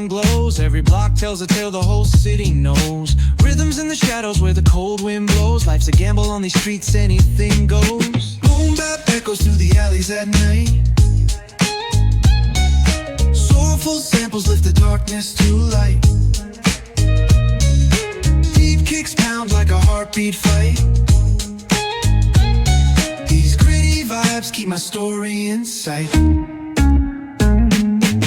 glows. Every block tells a tale the whole city knows. Rhythms in the shadows where the cold wind blows. Life's a gamble on these streets, anything goes. Boom bap echoes through the alleys at night. Soulful samples lift the darkness to light. Deep kicks pound like a heartbeat fight. These gritty vibes keep my story in sight.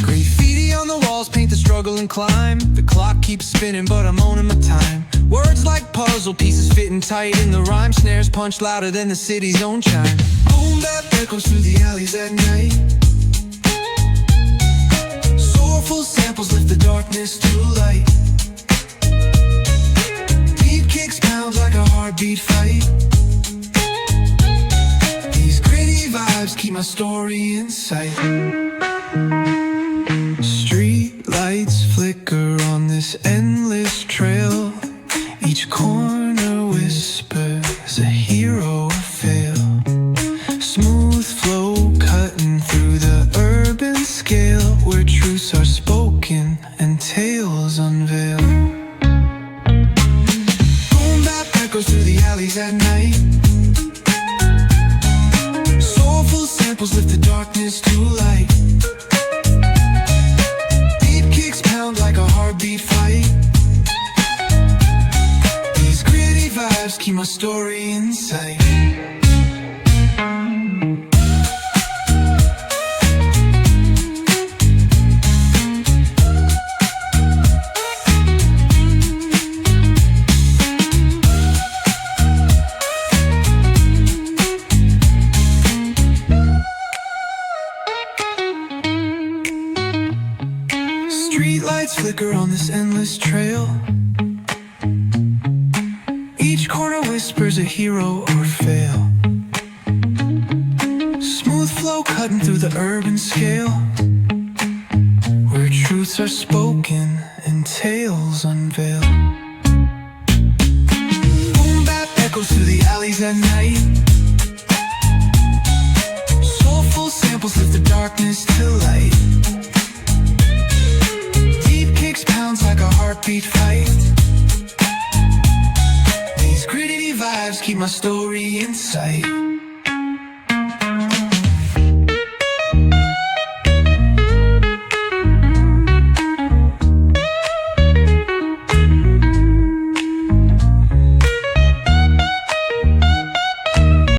Graffiti on the walls paint the struggle and climb. The clock keeps spinning but I'm owning my time. Words like puzzle pieces fitting tight in the rhyme. Snares punch louder than the city's own chime. Boom bap echoes through the alleys at night. Soulful samples lift the darkness to light. Deep kicks pound like a heartbeat fight. These gritty vibes keep my story in sight. Street lights flicker on this endless trail. Each corner whispers a hero fail. Smooth flow cutting through the urban scale, where truths are spoken and tales unveil. Boom bap echoes through the alleys at night. Soulful samples lift the darkness to light. Deep kicks pound like a heartbeat fight. These gritty vibes keep my story in sight. Streetlights flicker on this endless trail. Each corner whispers a hero or fail. Smooth flow cutting through the urban scale, where truths are spoken and tales unveil. Boom bap echoes through the alleys at night. Soulful samples lift the darkness to light. Pounds like a heartbeat fight. These gritty vibes keep my story in sight.